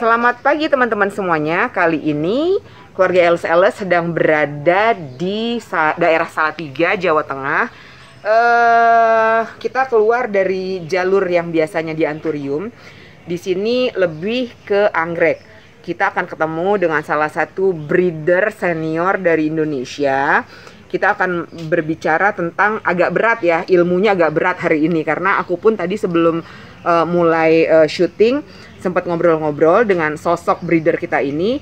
Selamat pagi teman-teman semuanya. Kali ini keluarga LSLS sedang berada di daerah Salatiga, Jawa Tengah. Kita keluar dari jalur yang biasanya di Anturium. Di sini lebih ke anggrek. Kita akan ketemu dengan salah satu breeder senior dari Indonesia. Kita akan berbicara tentang agak berat ya, ilmunya agak berat hari ini. Karena aku pun tadi sebelum mulai syuting sempat ngobrol-ngobrol dengan sosok breeder kita ini.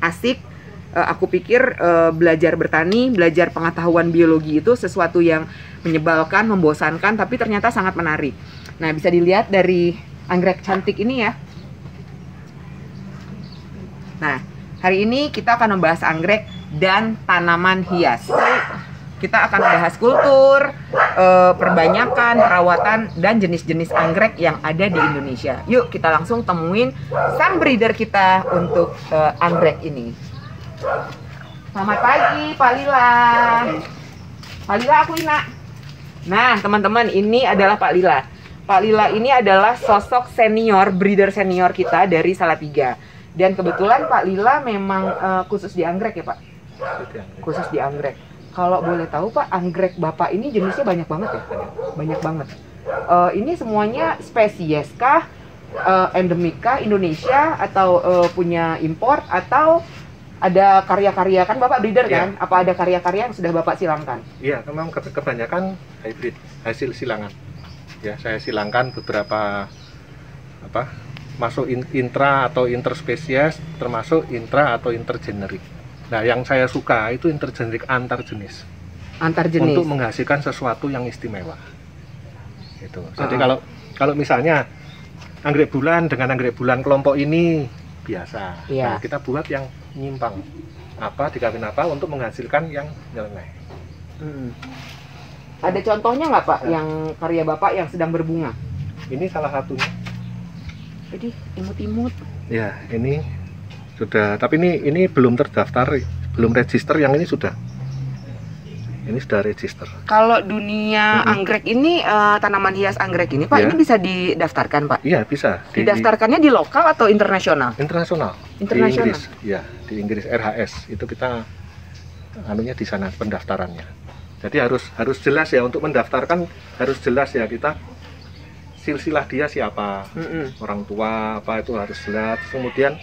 Asik. Aku pikir belajar bertani, belajar pengetahuan biologi itu sesuatu yang menyebalkan, membosankan, tapi ternyata sangat menarik. Nah, bisa dilihat dari anggrek cantik ini ya. Nah, hari ini kita akan membahas anggrek dan tanaman hias. Kita akan membahas kultur, perbanyakan, perawatan, dan jenis-jenis anggrek yang ada di Indonesia. Yuk kita langsung temuin sang breeder kita untuk anggrek ini. Selamat pagi Pak Lila. Pak Lila, aku Ina. Nah teman-teman, ini adalah Pak Lila. Pak Lila ini adalah sosok senior, breeder senior kita dari Salatiga. Dan kebetulan Pak Lila memang khusus di anggrek ya Pak? Khusus di anggrek. Kalau boleh tahu Pak, anggrek Bapak ini jenisnya banyak banget ya? Banyak banget. Ini semuanya spesies kah? Endemika Indonesia? Atau punya import? Atau ada karya-karya, kan Bapak breeder kan? Apa ada karya-karya yang sudah Bapak silangkan? Iya, memang kebanyakan hybrid, hasil silangan. Ya, saya silangkan beberapa masuk intra atau interspesies, termasuk intra atau intergenerik. Nah, yang saya suka itu intergenerik antar jenis. Antar jenis. Untuk menghasilkan sesuatu yang istimewa. Itu. Jadi kalau misalnya anggrek bulan dengan anggrek bulan kelompok ini biasa. Nah, kita buat yang nyimpang. Dikawin apa untuk menghasilkan yang nyeleneh. Ada contohnya nggak Pak yang karya Bapak yang sedang berbunga? Ini salah satunya. Jadi imut-imut. Ya, ini sudah, tapi ini belum terdaftar, belum register. Yang ini sudah. Ini sudah register. Kalau dunia anggrek ini, tanaman hias anggrek ini Pak, ini bisa didaftarkan Pak? Iya, bisa. Didaftarkannya di lokal atau internasional? Internasional. Internasional. Di Inggris, ya, di Inggris RHS. Itu kita anunya di sana pendaftarannya. Jadi harus jelas ya, untuk mendaftarkan harus jelas ya, kita silsilah dia siapa, orang tua apa itu harus jelas. Kemudian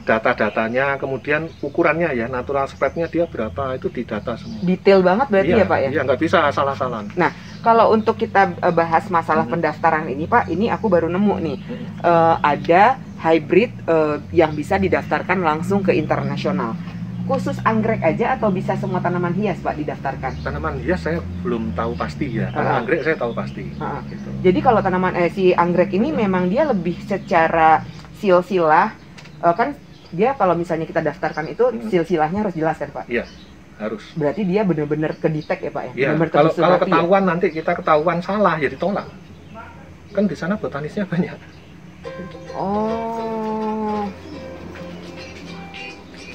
data-datanya, kemudian ukurannya ya, natural spreadnya dia berapa, itu didata semua. Detail banget berarti ya Pak ya? Iya, nggak bisa asal-asalan. Nah, kalau untuk kita bahas masalah pendaftaran ini Pak, ini aku baru nemu nih, ada hybrid yang bisa didaftarkan langsung ke internasional. Khusus anggrek aja atau bisa semua tanaman hias Pak didaftarkan? Tanaman hias saya belum tahu pasti ya, kalau anggrek saya tahu pasti. Gitu. Jadi kalau tanaman si anggrek ini memang dia lebih secara silsilah, kan dia kalau misalnya kita daftarkan itu silsilahnya harus jelas kan Pak? Iya, harus. Berarti dia benar-benar kedetek ya Pak ya? Iya, kalau ketahuan nanti kita ketahuan salah ya ditolak. Kan di sana botanisnya banyak. Oh.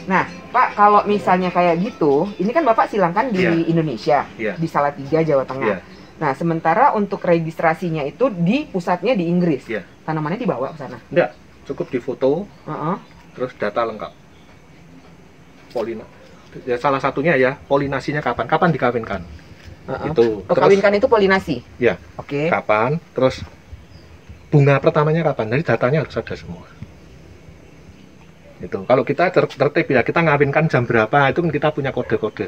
Nah, Pak, kalau misalnya kayak gitu, ini kan Bapak silangkan di Indonesia, di Salatiga, Jawa Tengah. Nah, sementara untuk registrasinya itu di pusatnya di Inggris. Tanamannya dibawa ke sana? Enggak, cukup difoto, terus data lengkap. Ya, salah satunya ya, polinasinya kapan dikawinkan. Itu. Kawinkan itu polinasi? Ya, kapan, terus bunga pertamanya kapan, jadi datanya harus ada semua. Itu. Kalau kita tertib ya, kita ngawinkan jam berapa, itu kan kita punya kode-kode.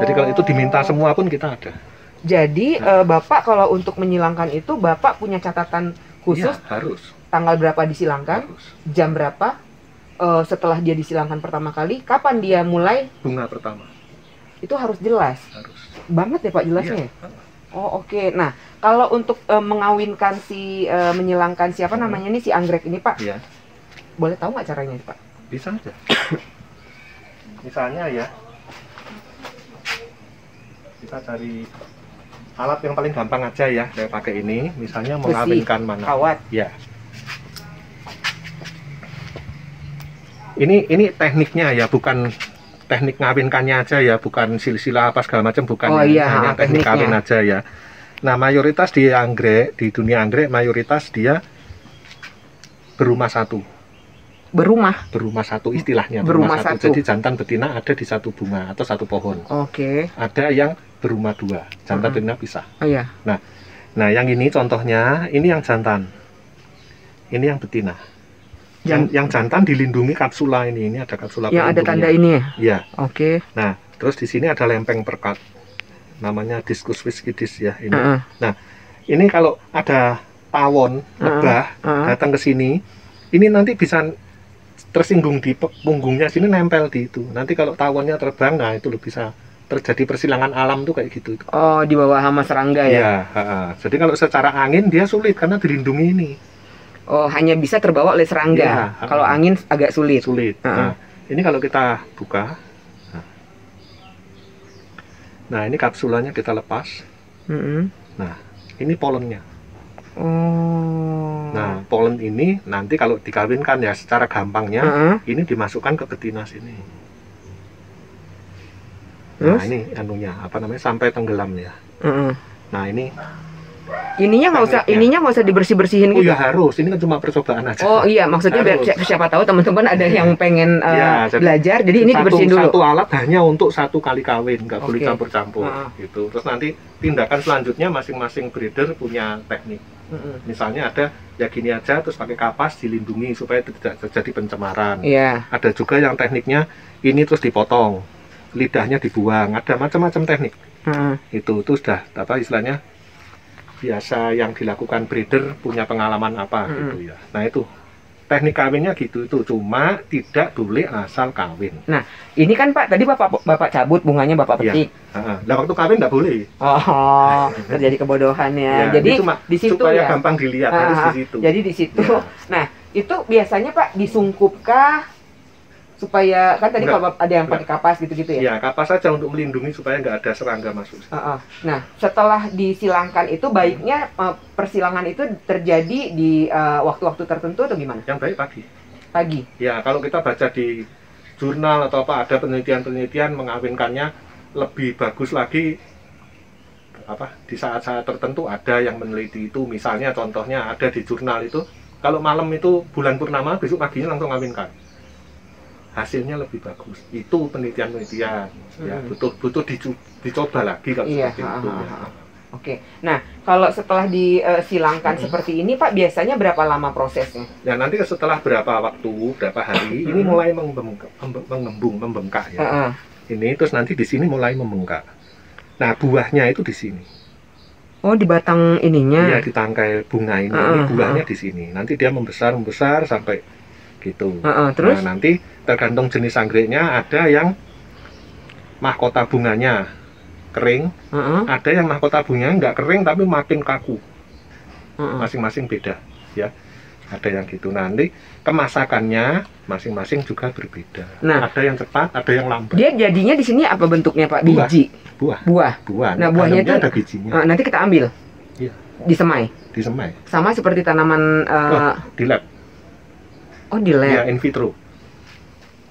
Jadi kalau itu diminta semua pun kita ada. Jadi Bapak kalau untuk menyilangkan itu Bapak punya catatan khusus? Ya, harus. Tanggal berapa disilangkan? Harus. Jam berapa? Setelah dia disilangkan pertama kali, kapan dia mulai? Bunga pertama. Itu harus jelas? Harus. Banget ya Pak jelasnya? Ya. Oh oke. Nah, kalau untuk mengawinkan menyilangkan siapa namanya nih si anggrek ini Pak? Iya. Boleh tahu nggak caranya Pak? Bisa aja. Misalnya ya, kita cari alat yang paling gampang aja ya, saya pakai ini. Misalnya mengawinkan mana? Kawat. Ya. Ini tekniknya ya, bukan teknik ngawinkannya aja ya, bukan silsilah apa segala macam, bukan. Hanya teknik kawin aja ya. Nah, mayoritas di anggrek, di dunia anggrek mayoritas dia berumah satu. Berumah Satu istilahnya. Berumah satu. Jadi jantan betina ada di satu bunga atau satu pohon. Oke. Ada yang berumah dua, jantan betina pisah. Oh iya. Nah yang ini contohnya, ini yang jantan, ini yang betina. Yang jantan dilindungi kapsula ini ada kapsula. Yang ada tanda ini ya? Iya. Oke. Nah terus di sini ada lempeng perekat, namanya Discus viscidis ya ini. Nah ini kalau ada tawon lebah datang ke sini, ini nanti bisa tersinggung di punggungnya sini, nempel di itu. Nanti kalau tawonnya terbang, nah itu bisa terjadi persilangan alam tuh kayak gitu. Oh, di bawah hama serangga ya? Iya. Jadi kalau secara angin dia sulit karena dilindungi ini. Oh, hanya bisa terbawa oleh serangga. Ya, kalau angin agak sulit. Nah, ini kalau kita buka, nah ini kapsulanya kita lepas. Nah, ini polennya. Oh. Nah, polen ini nanti kalau dikawinkan ya secara gampangnya, ini dimasukkan ke betina sini. Nah, ini anunya apa namanya, sampai tenggelam ya. Nah, ininya nggak usah dibersih-bersihin gitu. Iya harus, ini kan cuma percobaan aja. Oh iya, maksudnya siapa tahu teman-teman ada yang pengen belajar, jadi ini dibersihin dulu. Satu alat hanya untuk satu kali kawin, nggak boleh campur-campur gitu. Terus nanti tindakan selanjutnya masing-masing breeder punya teknik. Misalnya ada ya gini aja, terus pakai kapas dilindungi supaya tidak terjadi pencemaran. Ada juga yang tekniknya ini terus dipotong, lidahnya dibuang, ada macam-macam teknik. Itu sudah apa istilahnya biasa yang dilakukan breeder, punya pengalaman apa gitu ya. Nah itu teknik kawinnya gitu, itu cuma tidak boleh asal kawin. Nah ini kan Pak, tadi bapak cabut bunganya, bapak petik. Nah waktu kawin nggak boleh. Oh, terjadi kebodohan ya. Jadi di situ supaya ya gampang dilihat harus di situ. Jadi di situ. Nah itu biasanya Pak disungkupkah supaya kan tadi kalau ada yang pakai kapas gitu-gitu ya? Iya, kapas saja untuk melindungi supaya nggak ada serangga masuk. Nah, setelah disilangkan itu baiknya persilangan itu terjadi di waktu-waktu tertentu atau gimana? Yang baik pagi. Pagi? Ya, kalau kita baca di jurnal atau apa ada penelitian-penelitian mengawinkannya lebih bagus lagi di saat-saat tertentu, ada yang meneliti itu. Misalnya contohnya ada di jurnal itu kalau malam itu bulan purnama, besok paginya langsung kawinkan. Hasilnya lebih bagus. Itu penelitian-penelitian ya, butuh dicoba lagi kalau seperti itu ya. Oke. Nah, kalau setelah disilangkan seperti ini Pak, biasanya berapa lama prosesnya? Ya nanti setelah berapa waktu, berapa hari ini mulai membengkak ya. Ini terus nanti di sini mulai membengkak. Nah, buahnya itu di sini. Oh, di batang ininya. Iya, di tangkai bunga ini. Ini buahnya di sini. Nanti dia membesar sampai gitu. Terus? Nah, nanti tergantung jenis anggreknya, ada yang mahkota bunganya kering, ada yang mahkota bunganya nggak kering tapi makin kaku. Masing-masing beda ya. Ada yang gitu. Nanti kemasakannya masing-masing juga berbeda. Nah, ada yang cepat, ada yang lambat. Dia jadinya di sini apa bentuknya Pak? Biji. Buah. Nah, buahnya itu ada bijinya. Nanti kita ambil. Iya. Disemai. Sama seperti tanaman di lab. Oh, di lab. Ya, in vitro.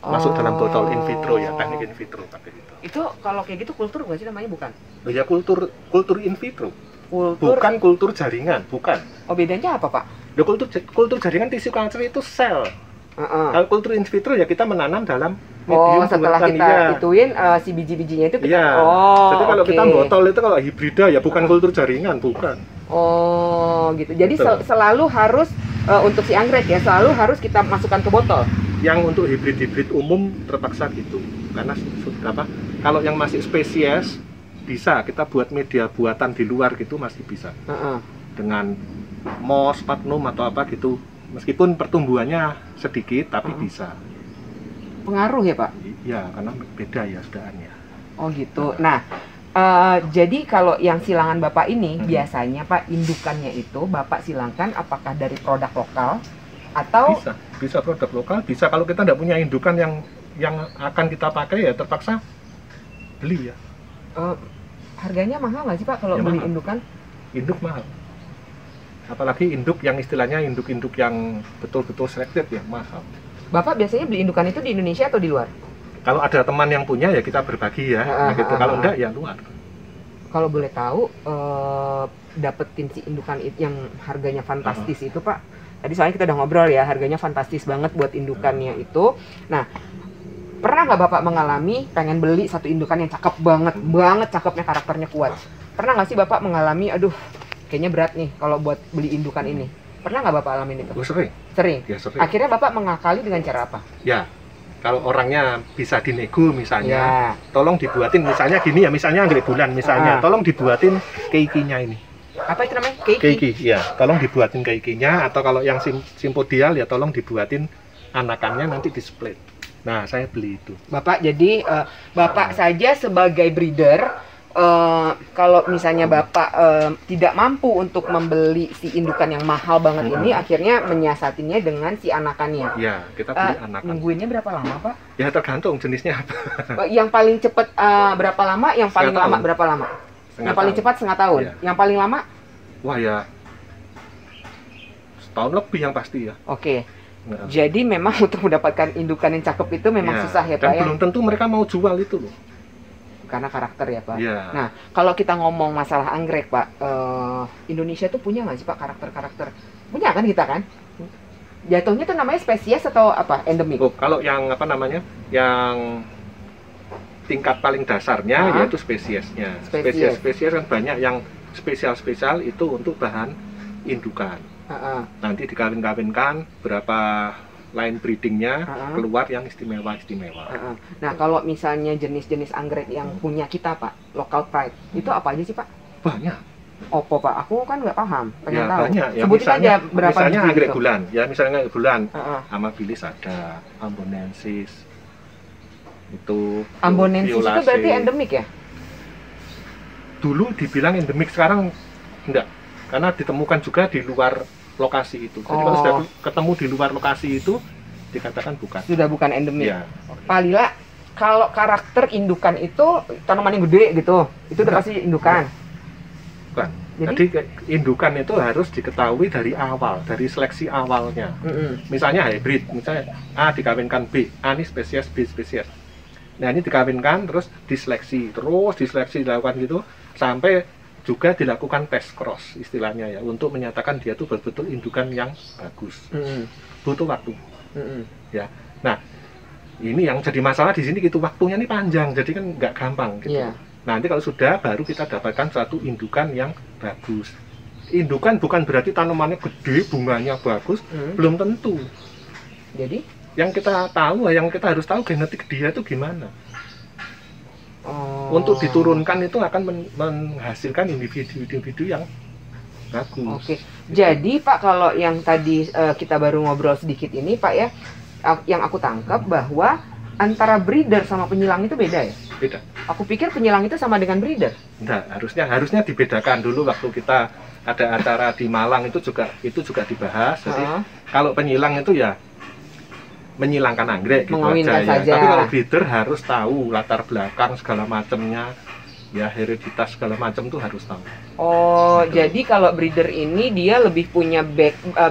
Masuk dalam botol in vitro ya, teknik in vitro pakai itu. Itu kalau kayak gitu kultur nggak sih namanya, bukan? Ya kultur in vitro. Bukan kultur jaringan, bukan. Oh, bedanya apa Pak? Ya, kultur jaringan tissue culture itu sel. Kalau kultur in vitro ya kita menanam dalam medium. Setelah kita ituin si biji-bijinya itu kita. Jadi kalau kita botol itu kalau hibrida ya bukan kultur jaringan, bukan. Oh, gitu. Jadi selalu harus untuk si anggrek ya, selalu harus kita masukkan ke botol. Yang untuk hibrid umum terpaksa gitu. Karena kalau yang masih spesies bisa kita buat media buatan di luar gitu, masih bisa. Dengan moss, sphagnum atau apa gitu. Meskipun pertumbuhannya sedikit tapi bisa. Pengaruh ya Pak? Iya, karena beda ya sedaannya. Oh gitu. Nah, jadi kalau yang silangan Bapak ini biasanya Pak, indukannya itu Bapak silangkan apakah dari produk lokal atau bisa produk lokal, bisa kalau kita tidak punya indukan yang akan kita pakai ya terpaksa beli ya. Harganya mahal nggak sih Pak kalau beli indukan? Induk mahal. Apalagi induk yang istilahnya induk-induk yang betul-betul selected ya, mahal. Bapak biasanya beli indukan itu di Indonesia atau di luar? Kalau ada teman yang punya ya kita berbagi ya, gitu. Kalau enggak ya luar. Kalau boleh tahu, dapetin si indukan yang harganya fantastis itu Pak, Tadi soalnya kita udah ngobrol ya, harganya fantastis banget buat indukannya itu. Nah, pernah nggak Bapak mengalami pengen beli satu indukan yang cakep banget cakepnya, karakternya kuat? Pernah nggak sih Bapak mengalami, aduh kayaknya berat nih kalau buat beli indukan ini? Pernah nggak Bapak alamin itu? Oh, sering. Sering? Ya, sering. Akhirnya Bapak mengakali dengan cara apa? Ya, kalau orangnya bisa dinego misalnya, Ya. tolong dibuatin misalnya gini ya, misalnya anggrek bulan misalnya, tolong dibuatin keikinya ini. Apa itu namanya? Keiki? Keiki, ya, tolong dibuatin keikinya, atau kalau yang simpodial ya tolong dibuatin anakannya nanti di split. Nah, saya beli itu. Bapak jadi Bapak saja sebagai breeder, kalau misalnya Bapak tidak mampu untuk membeli si indukan yang mahal banget ini, akhirnya menyiasatinya dengan si anakannya. Ya, kita beli anakan. Nungguinnya berapa lama Pak? Ya tergantung jenisnya apa. Yang paling cepat berapa lama? Yang paling Setengah lama tahun. berapa lama? Setengah Yang paling tahun. cepat setengah tahun. Ya. Yang paling lama? Wah ya, setahun lebih yang pasti ya. Oke. Nah. Jadi memang untuk mendapatkan indukan yang cakep itu memang susah ya Pak dan ya? belum tentu mereka mau jual itu loh. Karena karakter ya Pak. Ya. Nah, kalau kita ngomong masalah anggrek Pak, Indonesia tuh punya nggak sih Pak karakter-karakter? Punya kan kita kan? Jatuhnya tuh namanya spesies atau apa? Endemik? Oh, kalau yang apa namanya, yang tingkat paling dasarnya yaitu spesiesnya. Spesies. Spesies kan banyak, yang spesial-spesial itu untuk bahan indukan. Nanti dikawin-kawinkan, berapa line breedingnya, keluar yang istimewa-istimewa. Nah, kalau misalnya jenis-jenis anggrek yang punya kita Pak, local pride, itu apa aja sih Pak? Banyak. Opo Pak, aku kan nggak paham, pengen Ya, tahu. banyak. Ya, Sebutin aja berapa misalnya biji anggrek itu. bulan. Ya, misalnya anggrek bulan. Amabilis ada, Ambonensis. Itu Ambonensis itu Violacea. berarti endemik ya? Dulu dibilang endemik, sekarang enggak. Karena ditemukan juga di luar lokasi itu. Jadi kalau sudah ketemu di luar lokasi itu dikatakan bukan. Sudah bukan endemik. Ya. Pak Lila, kalau karakter indukan itu tanaman yang gede gitu, itu udah pasti indukan. Bukan. Jadi indukan itu harus diketahui dari awal, dari seleksi awalnya. Misalnya hybrid, misalnya A dikawinkan B, A ini spesies, B spesies. Nah, ini dikawinkan terus diseleksi, dilakukan gitu sampai juga dilakukan tes cross istilahnya ya, untuk menyatakan dia tuh betul-betul indukan yang bagus. Butuh waktu. Ya. Nah, ini yang jadi masalah di sini gitu, waktunya ini panjang, jadi kan nggak gampang gitu. Yeah. Nanti kalau sudah, baru kita dapatkan satu indukan yang bagus. Indukan bukan berarti tanamannya gede, bunganya bagus, belum tentu. Jadi yang kita tahu, yang kita harus tahu genetik dia itu gimana. Untuk diturunkan itu akan menghasilkan individu-individu yang bagus. Oke. Jadi Pak, kalau yang tadi kita baru ngobrol sedikit ini Pak ya, yang aku tangkap bahwa antara breeder sama penyilang itu beda ya? Beda. Aku pikir penyilang itu sama dengan breeder. Enggak, harusnya dibedakan dulu. Waktu kita ada acara di Malang itu juga dibahas. Jadi kalau penyilang itu ya menyilangkan anggrek gitu mengawinkan aja, saja. Ya. Tapi kalau breeder harus tahu latar belakang segala macamnya, ya hereditas segala macam tuh harus tahu. Oh, gitu. Jadi kalau breeder ini dia lebih punya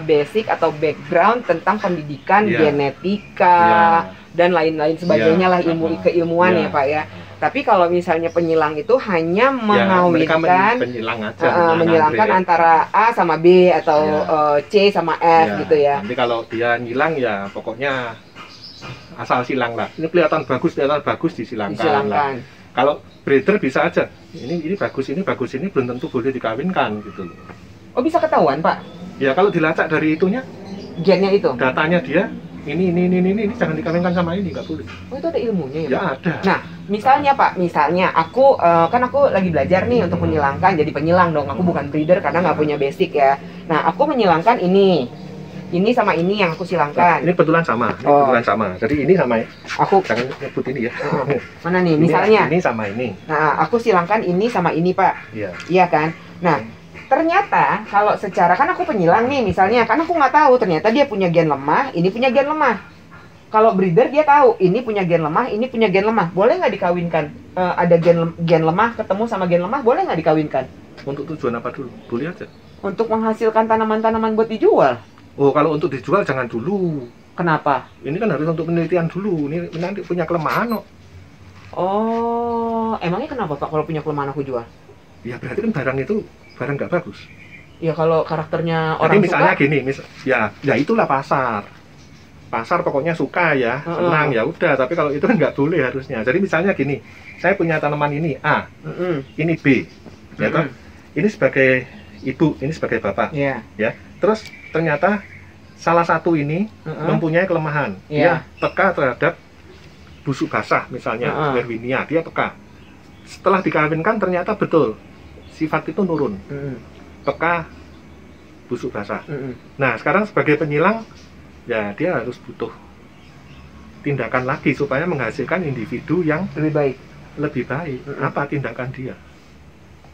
basic atau background tentang pendidikan, genetika, dan lain-lain sebagainya lah, keilmuan ya Pak ya. Tapi kalau misalnya penyilang itu hanya mengawinkan, menyilangkan antara A sama B atau C sama F gitu ya. Nanti kalau dia nyilang ya pokoknya asal silang lah. Ini kelihatan bagus disilangkan. Lah. Kalau breeder bisa aja. Ini bagus, ini belum tentu boleh dikawinkan gitu loh. Oh, bisa ketahuan Pak? Ya kalau dilacak dari itunya, gennya itu, datanya dia. Ini jangan dikawinkan sama ini, nggak boleh. Oh, itu ada ilmunya ya? Ya Pak? ada. Nah, misalnya Pak, aku kan aku lagi belajar nih untuk menyilangkan, jadi penyilang dong. Aku bukan breeder karena nggak punya basic ya. Nah, aku menyilangkan ini sama ini yang aku silangkan. Ini kebetulan sama, Jadi ini sama. Aku jangan nyebut ini ya. Mana nih? Misalnya. Ini sama ini. Nah, aku silangkan ini sama ini Pak. Iya. Iya kan? Nah. Ternyata kalau secara, kan aku penyilang nih misalnya, kan aku nggak tahu ternyata dia punya gen lemah, ini punya gen lemah. Kalau breeder dia tahu ini punya gen lemah, ini punya gen lemah, boleh nggak dikawinkan? Ada gen lemah ketemu sama gen lemah, boleh nggak dikawinkan? Untuk tujuan apa dulu? Boleh aja. Untuk menghasilkan tanaman-tanaman buat dijual. Oh, kalau untuk dijual jangan dulu. Kenapa? Ini kan harus untuk penelitian dulu. Ini nanti punya kelemahan kok. Oh, emangnya kenapa Pak kalau punya kelemahan aku jual? Ya berarti kan barang itu barang nggak bagus. Ya kalau karakternya Jadi orang misalnya suka, gini, ya itulah pasar. Pasar pokoknya suka ya, senang ya udah. Tapi kalau itu kan nggak boleh harusnya. Jadi misalnya gini, saya punya tanaman ini A, ini B, ya toh? Ini sebagai ibu, ini sebagai bapak, ya. Terus ternyata salah satu ini mempunyai kelemahan, dia peka terhadap busuk basah misalnya, Erwinia, dia peka. Setelah dikawinkan ternyata betul sifat itu nurun, peka busuk basah. Nah sekarang sebagai penyilang, ya dia harus butuh tindakan lagi supaya menghasilkan individu yang lebih baik. Apa tindakan dia?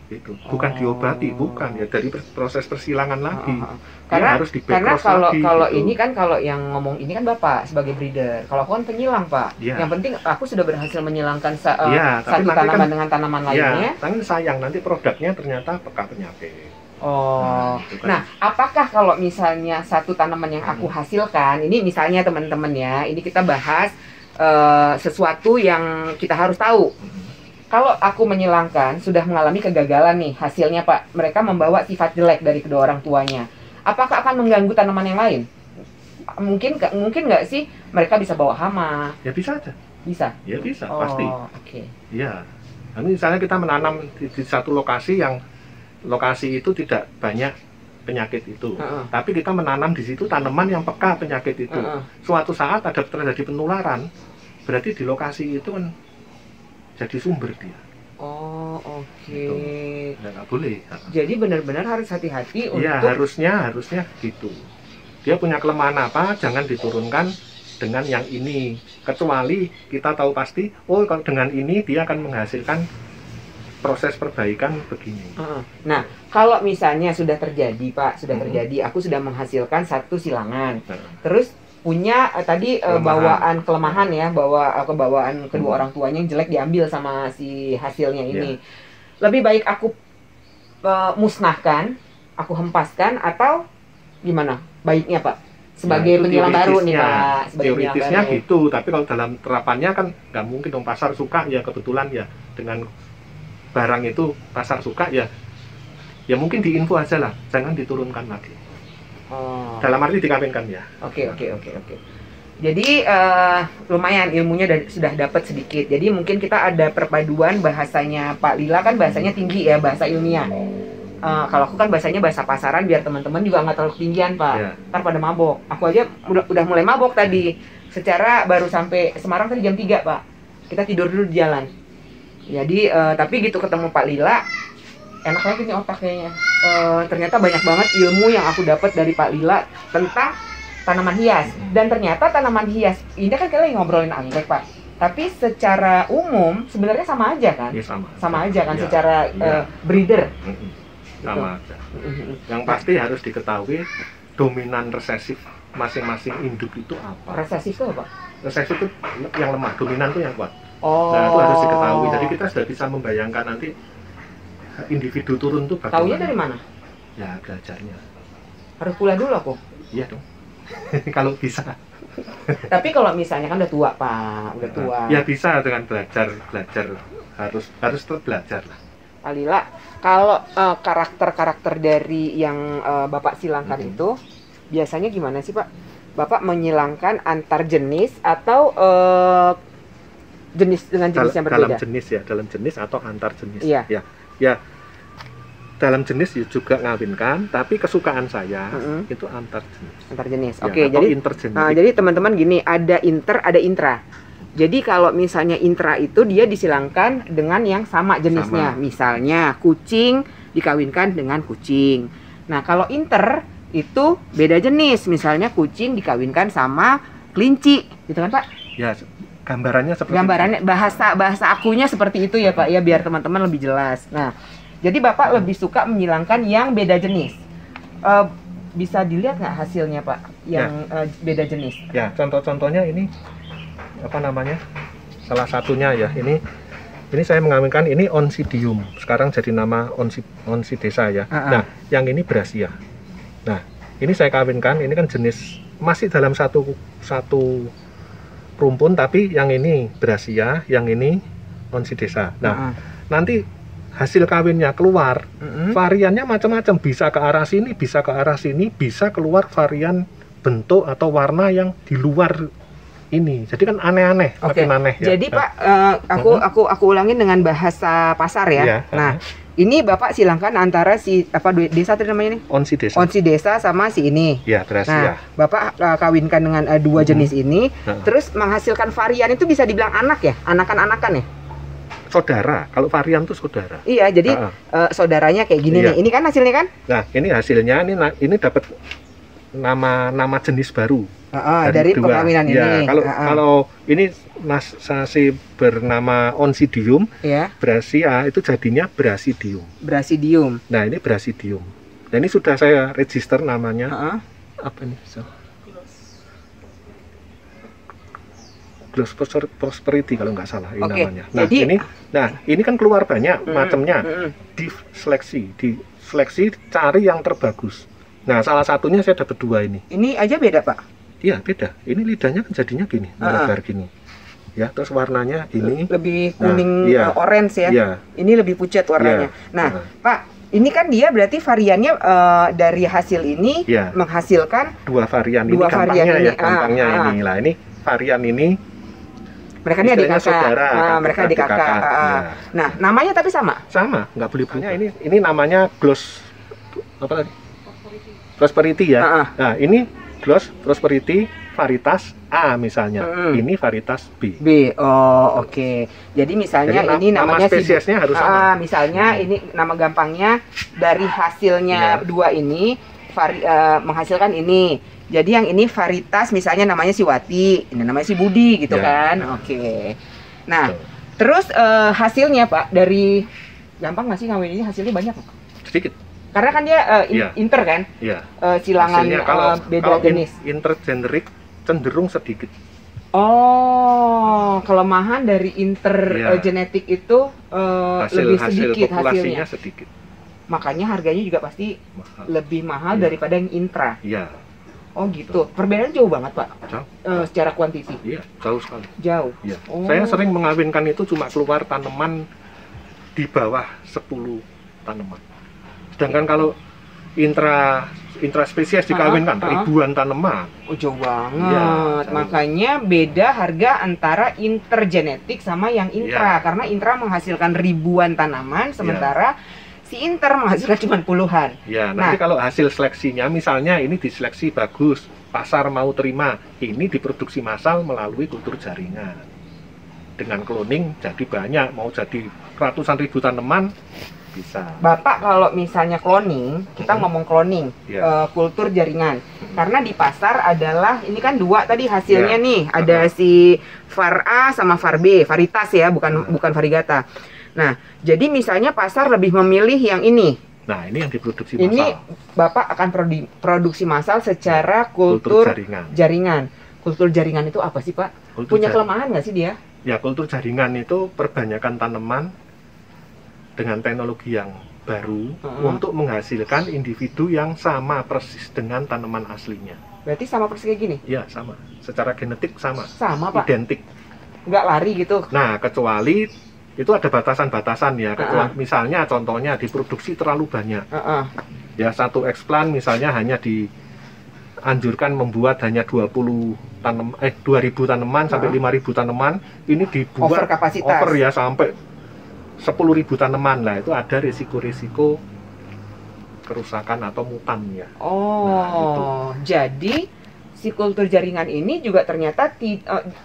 Itu bukan diobati, bukan ya, dari proses persilangan lagi. Karena harus karena kalau lagi, kalau gitu. ini kan, kalau yang ngomong ini kan Bapak sebagai breeder, kalau aku kan penyilang Pak. Yang penting aku sudah berhasil menyilangkan satu tanaman dengan tanaman lainnya. Tapi sayang nanti produknya ternyata peka penyakit. Nah, apakah kalau misalnya satu tanaman yang aku hasilkan, ini misalnya teman-teman ya, ini kita bahas sesuatu yang kita harus tahu. Kalau aku menyilangkan, sudah mengalami kegagalan nih hasilnya Pak, mereka membawa sifat jelek dari kedua orang tuanya, apakah akan mengganggu tanaman yang lain? Mungkin nggak sih mereka bisa bawa hama? Ya bisa aja. Bisa? Ya bisa, pasti. Ya, misalnya kita menanam di satu lokasi yang lokasi itu tidak banyak penyakit itu, tapi kita menanam di situ tanaman yang peka penyakit itu. Suatu saat ada terjadi penularan, berarti di lokasi itu kan jadi sumber dia. Nggak boleh. Jadi benar-benar harus hati-hati untuk. Iya, harusnya gitu. Dia punya kelemahan apa, jangan diturunkan dengan yang ini. Kecuali kita tahu pasti, kalau dengan ini dia akan menghasilkan proses perbaikan begini. Nah, kalau misalnya sudah terjadi Pak, terjadi, aku sudah menghasilkan satu silangan, terus punya tadi bawaan kelemahan ya, kebawaan kedua orang tuanya yang jelek diambil sama si hasilnya ini. Lebih baik aku musnahkan, aku hempaskan, atau gimana baiknya Pak? Sebagai penyilang baru nih Pak. Teoritisnya gitu, tapi kalau dalam terapannya kan nggak mungkin dong. Pasar suka ya, kebetulan ya dengan barang itu pasar suka ya mungkin diinfo aja lah, jangan diturunkan lagi. Dalam arti dikawinkan ya. Oke. Jadi lumayan ilmunya sudah dapat sedikit. Jadi mungkin kita ada perpaduan bahasanya Pak Lila, kan bahasanya tinggi ya, bahasa ilmiah. Kalau aku kan bahasanya bahasa pasaran, biar teman-teman juga nggak terlalu ketinggian Pak. Ntar pada mabok. Aku aja udah mulai mabok tadi. Secara baru sampai Semarang tadi jam 3 Pak. Kita tidur dulu di jalan. Jadi tapi gitu ketemu Pak Lila, enak lagi nih otak kayaknya. Ternyata banyak banget ilmu yang aku dapat dari Pak Lila tentang tanaman hias. Dan ternyata tanaman hias ini kan kita lagi ngobrolin anggrek Pak, tapi secara umum sebenarnya sama aja kan? Ya, sama aja kan, secara breeder. Sama aja. Yang pasti harus diketahui dominan resesif masing-masing induk itu apa. Resesif itu apa? Resesif itu yang lemah, dominan itu yang kuat. Nah itu harus diketahui. Jadi kita sudah bisa membayangkan nanti individu turun itu bagaimana. Taunya dari mana? Ya belajarnya. Harus kuliah dulu aku? Iya dong. Kalau bisa. Tapi kalau misalnya kan udah tua Pak, udah tua. Ya bisa dengan belajar harus tetap belajar lah. Pak Lila, kalau karakter dari yang Bapak silangkan itu biasanya gimana sih Pak? Bapak menyilangkan antar jenis atau jenis dengan jenis yang berbeda? Dalam jenis atau antar jenis. Iya. Ya. Dalam jenis juga ngawinkan, tapi kesukaan saya itu antar jenis. Antar jenis. Ya, Oke, jadi interjenis. Jadi teman-teman gini, ada inter, ada intra. Jadi kalau misalnya intra itu dia disilangkan dengan yang sama jenisnya. Misalnya kucing dikawinkan dengan kucing. Nah, kalau inter itu beda jenis. Misalnya kucing dikawinkan sama kelinci, gitu kan Pak? Ya, gambarannya seperti itu. Bahasa akunya seperti itu ya Pak, ya biar teman-teman lebih jelas. Nah, jadi Bapak lebih suka menyilangkan yang beda jenis. Bisa dilihat nggak hasilnya Pak, yang beda jenis? Ya, contoh-contohnya ini apa namanya? Salah satunya ya, ini saya mengawinkan ini Oncidium. Sekarang jadi nama Oncidesa ya. Nah, yang ini Brasia. Nah, ini saya kawinkan, ini kan jenis masih dalam satu rumpun, tapi yang ini Brasia, yang ini Oncidesa. Nah, nanti hasil kawinnya keluar, variannya macam-macam, bisa ke arah sini, bisa ke arah sini, bisa keluar varian bentuk atau warna yang di luar ini. Jadi kan aneh-aneh, makin aneh ya. Jadi Pak, aku ulangin dengan bahasa pasar ya. Iya, Nah, ini Bapak silangkan antara si apa desa tadi namanya ini? Onsi desa. Onsi desa sama si ini. Ya, berasi Nah, ya. Bapak kawinkan dengan dua jenis ini, terus menghasilkan varian itu bisa dibilang anak ya, anakan-anakan ya. Saudara, kalau varian itu saudara. Iya, jadi saudaranya kayak gini nih. Ini kan hasilnya kan? Nah, ini hasilnya ini dapat nama jenis baru. Dari dua. perkawinan Ya, ini. kalau ini masih bernama Onsidium, ya. Brasia itu jadinya Brasidium. Brasidium. Nah, ini Brasidium. Nah, ini sudah saya register namanya. Apa ini? Gloss Prosperity kalau nggak salah ini namanya. Nah, jadi, ini kan keluar banyak macamnya. Diseleksi cari yang terbagus. Nah, salah satunya saya dapat 2 ini. Ini aja beda, Pak? Iya, beda. Ini lidahnya kan jadinya gini, melebar gini. Ya, terus warnanya ini lebih kuning orange ya. Iya. Ini lebih pucat warnanya. Nah, Pak, ini kan dia berarti variannya dari hasil ini menghasilkan 2 varian ini. Gampangnya ini. Lah, ini varian ini mereka ini adik kakak. Saudara, mereka adik kakak. Nah, namanya tapi sama? Sama, nggak boleh punya. Ini namanya Gloss apa tadi? Prosperity ya. Nah, ini Gloss Prosperity varietas A misalnya. Ini varietas B. Oh, oke. Jadi misalnya ini namanya spesiesnya harus sama. Misalnya ini nama gampangnya dari hasilnya 2 ini menghasilkan ini. Jadi yang ini varietas misalnya namanya si Wati, ini namanya si Budi gitu kan. Oke. Nah, terus hasilnya Pak dari gampang nggak sih ngawin ini hasilnya banyak? Sedikit. Karena kan dia inter kan? Iya. Silangan beda jenis. Intergenerik cenderung sedikit. Oh, kelemahan dari intergenetik itu lebih sedikit populasinya hasilnya. Sedikit. Makanya harganya juga pasti lebih mahal daripada yang intra. Iya. Oh gitu. Perbedaan jauh banget Pak. Jauh. Secara kuantiti. Iya, jauh sekali. Jauh. Iya. Saya sering mengawinkan itu cuma keluar tanaman di bawah 10 tanaman. Sedangkan kalau intraspesies dikawinkan ribuan tanaman. Oh, jauh banget. Ya, makanya beda harga antara intergenetik sama yang intra. Karena intra menghasilkan ribuan tanaman, sementara si inter menghasilkan cuma puluhan. Ya, nanti kalau hasil seleksinya, misalnya ini diseleksi bagus, pasar mau terima, ini diproduksi massal melalui kultur jaringan. Dengan cloning jadi banyak, mau jadi ratusan ribu tanaman, bisa. Bapak kalau misalnya cloning, kita ngomong cloning, kultur jaringan. Karena di pasar adalah, ini kan 2 tadi hasilnya nih, ada si var A sama var B, varietas ya, bukan variegata. Nah, jadi misalnya pasar lebih memilih yang ini. Nah, ini yang diproduksi massal. Ini Bapak akan produksi massal secara kultur jaringan. Kultur jaringan itu apa sih, Pak? Punya kelemahan nggak sih dia? Ya, kultur jaringan itu perbanyakan tanaman dengan teknologi yang baru untuk menghasilkan individu yang sama persis dengan tanaman aslinya. Berarti sama persis kayak gini? Iya, sama. Secara genetik sama. Sama, Pak? Identik. Nggak lari gitu? Nah, kecuali itu ada batasan-batasan ya, misalnya contohnya diproduksi terlalu banyak. Ya, 1 eksplan misalnya hanya dianjurkan membuat hanya 2000 tanaman sampai 5000 tanaman, ini dibuat over ya sampai 10.000 tanaman lah, itu ada risiko-risiko kerusakan atau mutan ya. Oh, jadi si kultur jaringan ini juga ternyata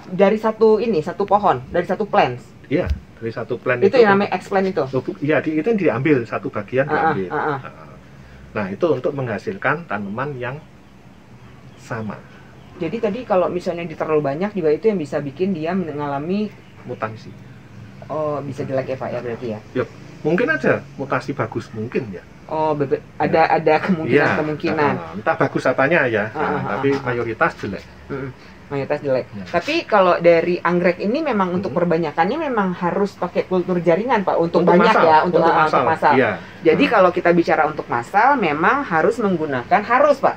dari satu pohon, dari satu plants. Iya. Dari satu plant itu yang namanya explant itu? Iya, itu diambil, satu bagian diambil. Nah, itu untuk menghasilkan tanaman yang sama. Jadi tadi kalau misalnya terlalu banyak juga itu yang bisa bikin dia mengalami mutasi. Oh, bisa jelek ya Pak ya berarti ya? Ya, mungkin aja mutasi bagus mungkin ya. Oh, ada kemungkinan. Entah bagus apanya ya, tapi mayoritas jelek. Mayoritas jelek. Tapi kalau dari anggrek ini memang untuk perbanyakannya memang harus pakai kultur jaringan Pak, untuk banyak massal, ya, untuk massal. Iya. Jadi kalau kita bicara untuk massal memang harus menggunakan Pak.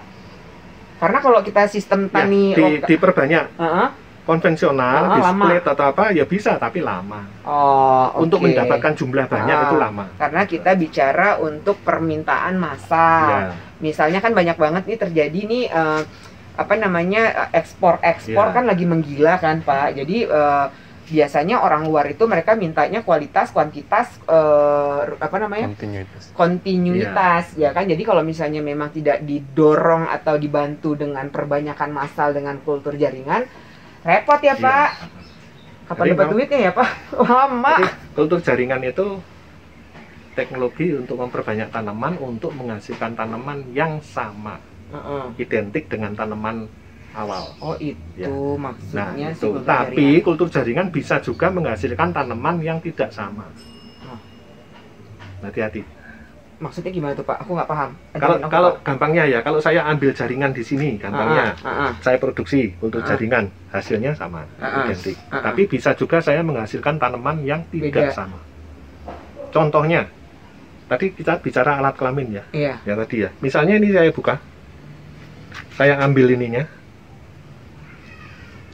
Karena kalau kita sistem tani diperbanyak. konvensional, lama. display atau apa ya bisa, tapi lama. Oh, Untuk oke. mendapatkan jumlah banyak itu lama. Karena kita bicara untuk permintaan massal. Ya. Misalnya kan banyak banget nih terjadi nih apa namanya ekspor Ya. kan lagi menggila kan Pak. Jadi biasanya orang luar itu mereka mintanya kualitas, kuantitas, apa namanya? Kontinuitas, ya kan. Jadi kalau misalnya memang tidak didorong atau dibantu dengan perbanyakan massal dengan kultur jaringan, repot ya Pak. Kapan Jadi dapat duitnya ya Pak? Lama. Jadi kultur jaringan itu teknologi untuk memperbanyak tanaman untuk menghasilkan tanaman yang sama, identik dengan tanaman awal. Oh itu Ya. maksudnya si Itu. kultur Tapi jaringan. kultur jaringan bisa juga menghasilkan tanaman yang tidak sama. Oh. Hati-hati. Maksudnya gimana tuh Pak? Aku nggak paham. Kalau gampangnya ya, kalau saya ambil jaringan di sini, gampangnya saya produksi kultur jaringan, hasilnya sama, identik. Tapi bisa juga saya menghasilkan tanaman yang tidak Beda. sama. Contohnya, tadi kita bicara alat kelamin ya, Iya. ya tadi ya. Misalnya ini saya buka, saya ambil ininya,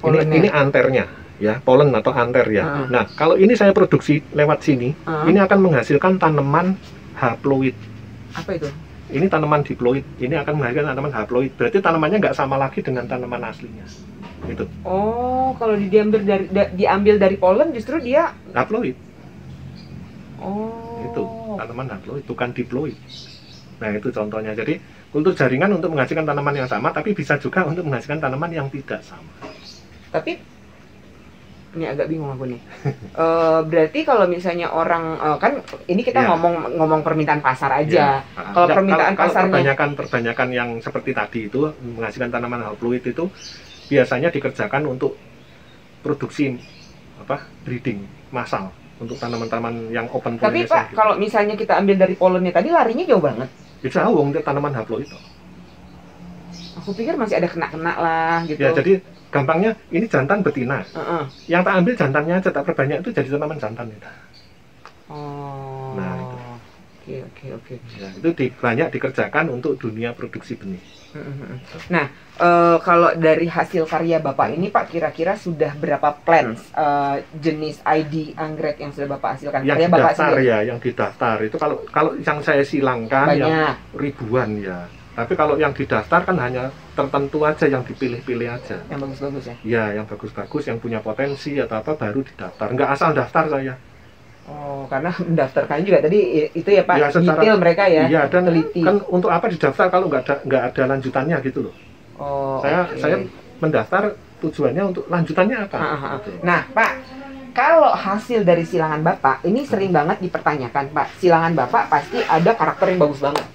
ini anternya, ya, polen atau anter ya. Nah, kalau ini saya produksi lewat sini, ini akan menghasilkan tanaman haploid. Apa itu? Ini tanaman diploid, ini akan menghasilkan tanaman haploid. Berarti tanamannya nggak sama lagi dengan tanaman aslinya. Itu Oh, kalau diambil dari polen justru dia. haploid, Oh. itu tanaman haploid, bukan diploid. Nah, itu contohnya. Jadi kultur jaringan untuk menghasilkan tanaman yang sama, tapi bisa juga untuk menghasilkan tanaman yang tidak sama. Tapi ini agak bingung aku nih. Berarti kalau misalnya orang kan ini kita Ya. ngomong permintaan pasar aja. Ya. Kalau Ya, permintaan pasarnya perbanyakan yang seperti tadi itu menghasilkan tanaman haploid itu biasanya dikerjakan untuk produksi breeding massal untuk tanaman-tanaman yang open Tapi pollination. Pak, kalau misalnya kita ambil dari polennya tadi larinya jauh banget. Bisa untuk tanaman haploid itu. Aku pikir masih ada kena-kena lah gitu. Ya, jadi gampangnya ini jantan betina. Heeh. Yang tak ambil jantannya aja, tak perbanyak itu jadi tanaman jantan itu. Oh. Nah, itu. Oke. Ya, itu banyak dikerjakan untuk dunia produksi benih. Nah, kalau dari hasil karya Bapak ini Pak, kira-kira sudah berapa plants jenis ID anggrek yang sudah Bapak hasilkan? Yang Karya Bapak didaftar sendiri? ya, yang didaftar itu kalau yang saya silangkan yang Banyak. ribuan ya. Tapi kalau yang didaftar kan hanya tertentu aja, yang dipilih-pilih aja. Yang bagus-bagus ya? Ya, yang bagus-bagus, yang punya potensi atau apa baru didaftar. Nggak asal daftar saya. Oh, karena mendaftarkan juga tadi itu ya Pak, Ya, secara- detail mereka ya, Iya, dan teliti. kan untuk apa didaftar kalau nggak ada lanjutannya gitu loh. Oh, Saya oke. mendaftar tujuannya untuk lanjutannya apa? Gitu. Nah, Pak, kalau hasil dari silangan Bapak ini sering banget dipertanyakan, Pak. Silangan Bapak pasti ada karakter yang bagus banget.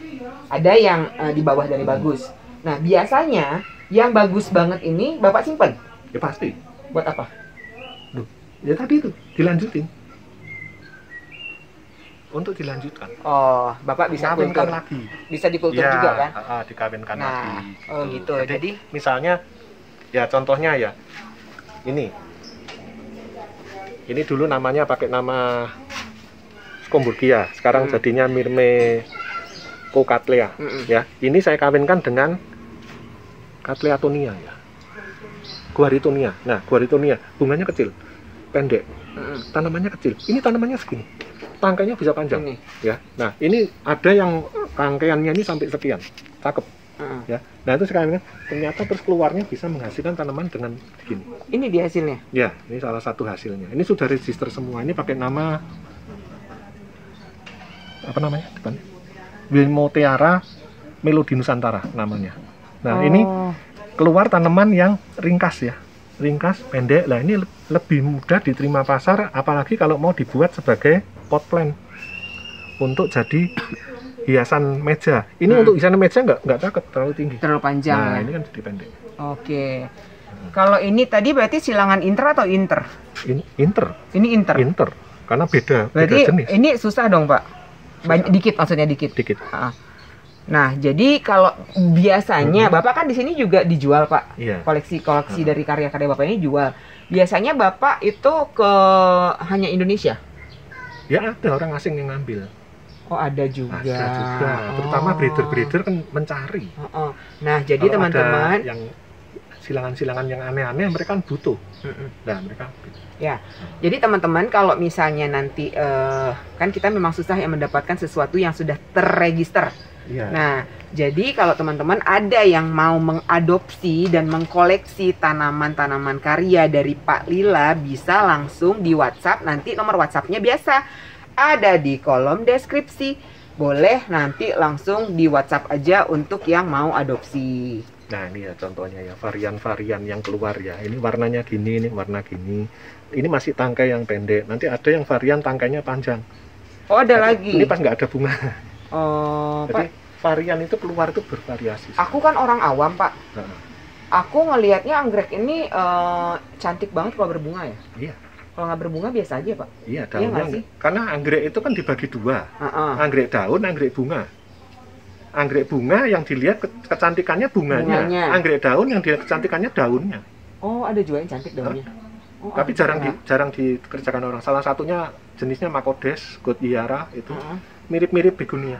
Ada yang di bawah dari bagus. Nah, biasanya yang bagus banget ini Bapak simpen. Ya pasti. Buat apa? Ya tadi itu dilanjutin. Untuk dilanjutkan. Oh, Bapak bisa Dikawinkan kultur. lagi. Bisa dikultur Ya, juga kan? dikawinkan Nah, lagi. oh gitu. Jadi misalnya ya contohnya ya ini dulu namanya pakai nama Scomburgia, sekarang jadinya Myrme Cattleya. Ya, ini saya kawinkan dengan Cattleya ya. Guaritonia. Nah, Guaritonia bunganya kecil, pendek, tanamannya kecil. Ini tanamannya segini, tangkainya bisa panjang. Ini. Ya. Nah, ini ada yang rangkaiannya ini sampai sekian, cakep. Ya. Nah, itu sekarang ternyata terus keluarnya bisa menghasilkan tanaman dengan begini. Ini dia hasilnya. Ya, ini salah satu hasilnya. Ini sudah register semua. Ini pakai nama apa namanya depan? Wilmotiara Melodi Nusantara namanya. Nah, ini keluar tanaman yang ringkas ya. Ringkas, pendek. Lah ini lebih mudah diterima pasar, apalagi kalau mau dibuat sebagai pot plant untuk jadi hiasan meja. Ini untuk hiasan meja nggak cakep, terlalu tinggi. Terlalu panjang. Nah, Ya? ini kan jadi pendek. Oke. Kalau ini tadi berarti silangan inter atau inter? Inter. Ini inter. Inter. Karena beda Berarti jenis. ini susah dong, Pak. Dikit maksudnya dikit. Dikit. Nah, jadi kalau biasanya Bapak kan di sini juga dijual, Pak. Iya. Koleksi dari karya-karya Bapak ini jual. Biasanya Bapak itu ke hanya Indonesia? Ya ada orang asing yang ngambil. Oh, ada juga. Ada juga. Terutama breeder-breeder kan mencari. Nah, jadi Kalau teman-teman, ada yang silangan-silangan yang aneh-aneh mereka kan butuh. Nah, mereka Ya, jadi teman-teman kalau misalnya nanti kan kita memang susah ya mendapatkan sesuatu yang sudah terregister. Iya. Nah, jadi kalau teman-teman ada yang mau mengadopsi dan mengkoleksi tanaman-tanaman karya dari Pak Lila, bisa langsung di WhatsApp. Nanti nomor WhatsAppnya biasa ada di kolom deskripsi. Boleh nanti langsung di WhatsApp aja untuk yang mau adopsi. Nah, ini ya contohnya ya, varian-varian yang keluar ya. Ini warnanya gini, ini warna gini. Ini masih tangkai yang pendek. Nanti ada yang varian tangkainya panjang. Oh, ada Tapi lagi. ini pas nggak ada bunga. Oh, Jadi Pak, varian itu keluar itu bervariasi. aku kan orang awam, Pak. Nah, Aku ngelihatnya anggrek ini cantik banget kalau berbunga ya. iya, Kalau nggak berbunga biasa aja, Pak. iya Iya daunnya. nggak sih? Karena anggrek itu kan dibagi dua. Heeh. Anggrek daun, anggrek bunga. Anggrek bunga yang dilihat kecantikannya bunganya. Bunganya. Anggrek daun yang dilihat kecantikannya daunnya. Oh, ada juga yang cantik daunnya. Oh, Tapi ada. jarang dikerjakan orang. Salah satunya jenisnya Makodes, Goodyeara itu Heeh. mirip-mirip begonia.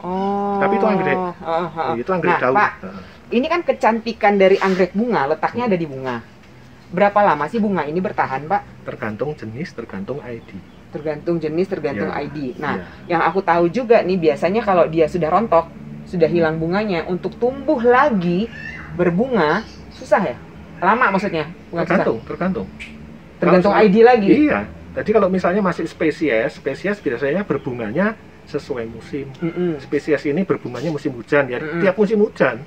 Oh. Tapi itu anggrek. Heeh. Itu anggrek Nah, daun. Pak, ini kan kecantikan dari anggrek bunga, letaknya ada di bunga. Berapa lama sih bunga ini bertahan, Pak? Tergantung jenis, tergantung ID. Tergantung jenis, tergantung Ya, ID. Nah, ya. yang aku tahu juga nih, biasanya kalau dia sudah rontok, sudah hilang bunganya, untuk tumbuh lagi berbunga susah ya? Lama maksudnya? Bukan susah. Tergantung. Tergantung Kalau- ID lagi. Iya. Jadi kalau misalnya masih spesies biasanya berbunganya sesuai musim. Spesies ini berbunganya musim hujan ya. Tiap musim hujan,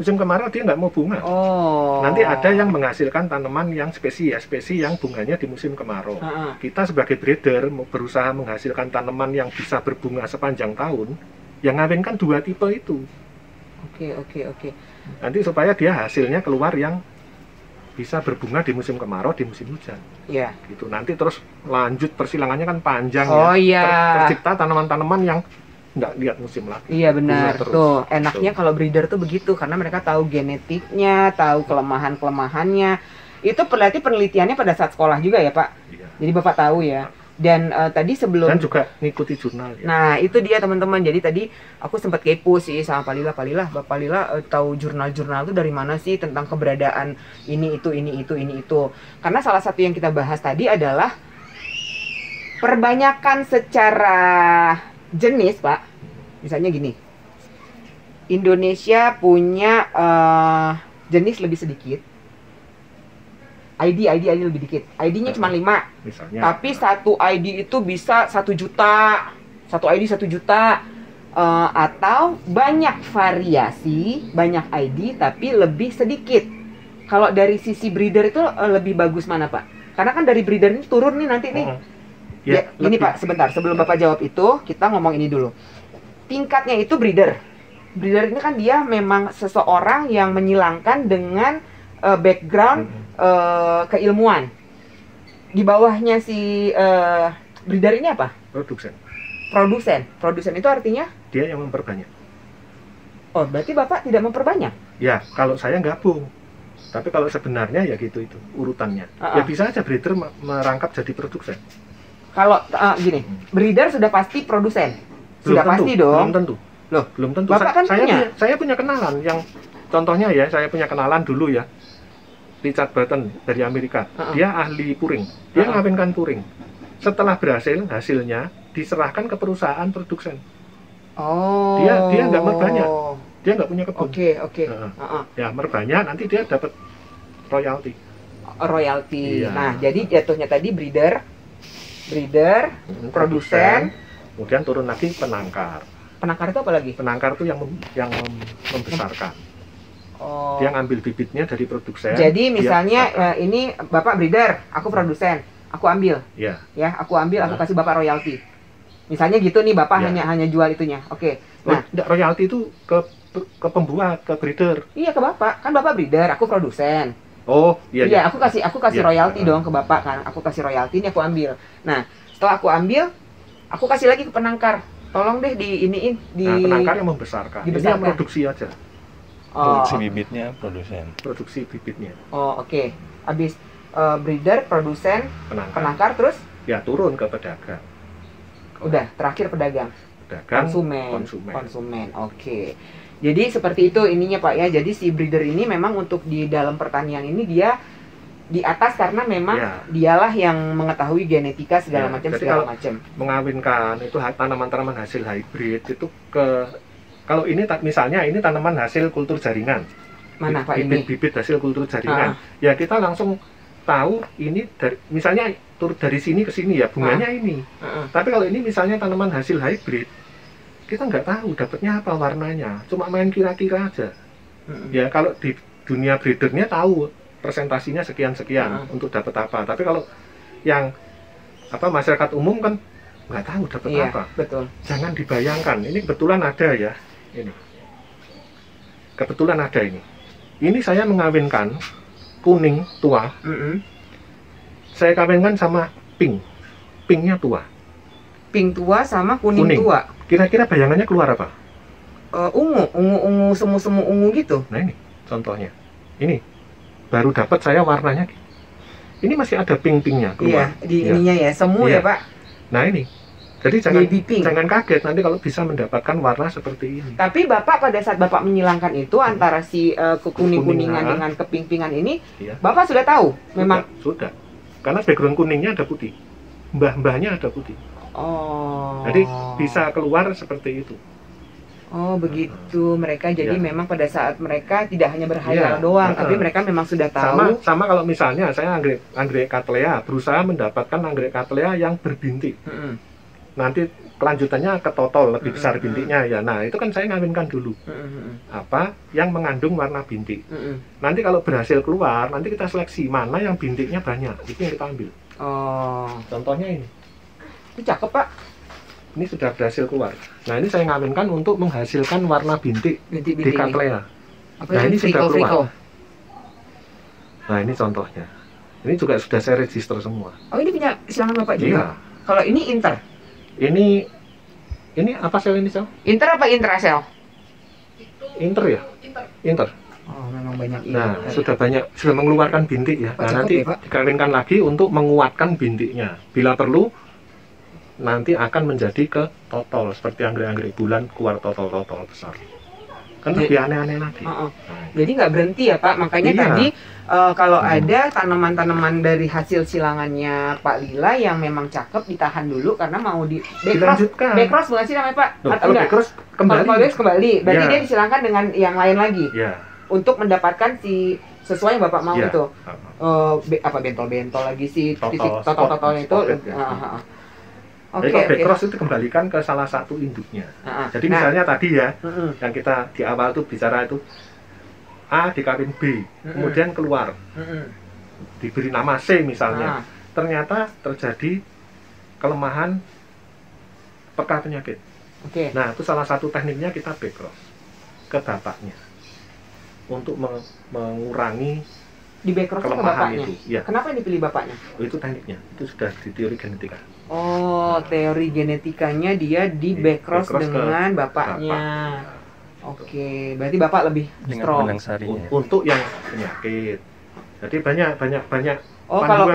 musim kemarau dia nggak mau bunga. Oh. Nanti ada yang menghasilkan tanaman yang spesies yang bunganya di musim kemarau. Heeh. Kita sebagai breeder berusaha menghasilkan tanaman yang bisa berbunga sepanjang tahun. Yang ngawinkan dua tipe itu. Oke. Nanti supaya dia hasilnya keluar yang bisa berbunga di musim kemarau, di musim hujan. Iya. Gitu. Nanti terus lanjut persilangannya kan panjang Oh, ya. iya. Tercipta tanaman-tanaman yang nggak lihat musim lagi. Iya benar. Bunga terus. Tuh, enaknya kalau breeder tuh begitu karena mereka tahu genetiknya, tahu kelemahan-kelemahannya. Itu berarti penelitiannya pada saat sekolah juga ya, Pak? Iya. Jadi Bapak tahu ya. Dan tadi sebelum Dan juga ngikuti jurnal ya. Nah, itu dia teman-teman. Jadi tadi aku sempat kepo sih sama Pak Lila. Bapak Lila tahu jurnal-jurnal itu dari mana sih tentang keberadaan ini itu. Karena salah satu yang kita bahas tadi adalah perbanyakan secara jenis, Pak. Misalnya gini. Indonesia punya jenis lebih sedikit. ID lebih dikit. ID-nya cuma 5. Misalnya. Tapi satu ID itu bisa 1 juta. Satu ID 1 juta. Atau banyak variasi, banyak ID tapi lebih sedikit. Kalau dari sisi breeder itu lebih bagus mana, Pak? Karena kan dari breeder ini turun nih nanti nih. Ya, ini Pak, sebentar. Sebelum Bapak jawab itu, kita ngomong ini dulu. Tingkatnya itu breeder. Breeder ini kan dia memang seseorang yang menyilangkan dengan background keilmuan. Di bawahnya si breeder ini apa? Produsen itu artinya? Dia yang memperbanyak. Oh, berarti Bapak tidak memperbanyak? Ya, kalau saya gabung. Tapi kalau sebenarnya ya gitu itu urutannya. Ya bisa aja breeder merangkap jadi produsen. Kalau gini, breeder sudah pasti produsen. Sudah pasti dong. Belum tentu. Loh, belum tentu. Bapak kan punya. Saya punya kenalan yang contohnya ya, saya punya kenalan dulu ya. Richard Burton dari Amerika. Dia ahli puring. Dia ngawinkan puring. Setelah berhasil, hasilnya diserahkan ke perusahaan produsen. Oh. Dia nggak merbanyak. Dia nggak punya kebun. Oke. Ya, merbanyak nanti dia dapat royalti. Royalti. Iya. Nah, jadi jatuhnya tadi breeder, produsen, kemudian turun lagi penangkar. Penangkar itu apa lagi? Penangkar itu yang membesarkan. Oh. Dia ngambil bibitnya dari produsen. Jadi misalnya ini Bapak breeder, aku produsen, aku ambil. Ya. Ya, aku ambil, aku kasih Bapak royalti. Misalnya gitu nih, Bapak hanya jual itunya. Oke. Nah, royalti itu ke pembuat, ke breeder. Iya, ke Bapak. Kan Bapak breeder, aku produsen. Oh, iya. Iya, aku kasih royalti dong ke Bapak kan. Aku kasih royalti, ini aku ambil. Nah, setelah aku ambil, aku kasih lagi ke penangkar. Tolong deh diiniin di. Nah, penangkar yang membesarkan. Ini yang produksi aja. Produksi bibitnya produsen. Produksi bibitnya. Oh, oke. Habis breeder, produsen, penangkar terus ya turun ke pedagang. Udah, terakhir pedagang. Konsumen. Konsumen. Oke. Jadi seperti itu ininya Pak ya. Jadi si breeder ini memang untuk di dalam pertanian ini dia di atas karena memang Ya. dialah yang mengetahui genetika segala Ya, macam jadi segala kalau macam. mengawinkan itu tanaman-tanaman hasil hybrid itu kalau ini misalnya ini tanaman hasil kultur jaringan. Mana Pak ini? Bibit-bibit hasil kultur jaringan. Ya kita langsung tahu ini dari misalnya dari sini ke sini ya bunganya ini. Tapi kalau ini misalnya tanaman hasil hybrid, kita nggak tahu dapatnya apa warnanya, cuma main kira-kira aja. Ya kalau di dunia breedernya tahu presentasinya sekian-sekian untuk dapat apa. Tapi kalau yang masyarakat umum kan nggak tahu dapat Iya, apa. betul. Jangan dibayangkan. Ini kebetulan ada ya. Ini kebetulan ada ini. Ini saya mengawinkan kuning tua. Saya kawinkan sama pink. Pinknya tua. Pink tua sama kuning tua. Kira-kira bayangannya keluar apa? Ungu, semu-semu ungu gitu. Nah ini contohnya. Ini baru dapat saya warnanya. Ini masih ada pink-pinknya keluar. Iya, di ininya ya, semu ya Pak. Nah ini. Jadi jangan kaget nanti kalau bisa mendapatkan warna seperti ini. Tapi Bapak pada saat Bapak menyilangkan itu antara si kekuning-kuningan dengan keping-pingan ini, Bapak sudah tahu memang? Sudah. Karena background kuningnya ada putih. Mbah-mbahnya ada putih. Oh. Jadi bisa keluar seperti itu. Oh begitu, mereka jadi memang pada saat mereka tidak hanya berhayal doang, tapi mereka memang sudah tahu. Sama kalau misalnya saya anggrek Cattleya, berusaha mendapatkan anggrek Cattleya yang berbintik. Nanti kelanjutannya ke totol lebih besar bintiknya ya. Nah itu kan saya ngawinkan dulu apa yang mengandung warna bintik. Nanti kalau berhasil keluar, nanti kita seleksi mana yang bintiknya banyak, itu yang kita ambil. Oh, contohnya ini. Itu cakep Pak. Ini sudah berhasil keluar. Nah ini saya ngawinkan untuk menghasilkan warna bintik di Cattleya. Nah ini sudah keluar. Nah ini contohnya. Ini juga sudah saya register semua. Oh ini punya silangan Bapak juga? Iya. Kalau ini inter? Ini apa sel ini sel? Inter apa intrasel? Inter ya? Inter. Oh memang banyak. Nah sudah mengeluarkan bintik ya. Nah nanti dikawinkan lagi untuk menguatkan bintiknya. Bila perlu nanti akan menjadi ke totol seperti anggrek-anggrek bulan keluar totol-totol besar. Kan lebih aneh-aneh lagi. Jadi nggak berhenti ya Pak. Makanya tadi kalau ada tanaman-tanaman dari hasil silangannya Pak Lila yang memang cakep ditahan dulu karena mau dilanjutkan. Backcross bukan sih namanya Pak? Atau enggak? Backcross kembali. Kalau backcross kembali, berarti dia disilangkan dengan yang lain lagi. Untuk mendapatkan si sesuai yang Bapak mau itu. Apa bentol-bentol lagi sih totol-totolnya itu. Jadi kalau backcross itu kembalikan ke salah satu induknya. Jadi misalnya tadi ya, yang kita di awal tuh bicara itu A dikawin B, kemudian keluar, diberi nama C misalnya. Ternyata terjadi kelemahan peka penyakit. Nah itu salah satu tekniknya kita backcross ke bapaknya untuk mengurangi di backcross ke bapaknya. Itu. Ya. Kenapa yang dipilih bapaknya? Itu tekniknya, itu sudah di teori genetika. Oh, teori genetikanya dia di backcross dengan bapaknya. Oke, berarti bapak lebih strong. Untuk yang penyakit. Jadi banyak. Oh, kalau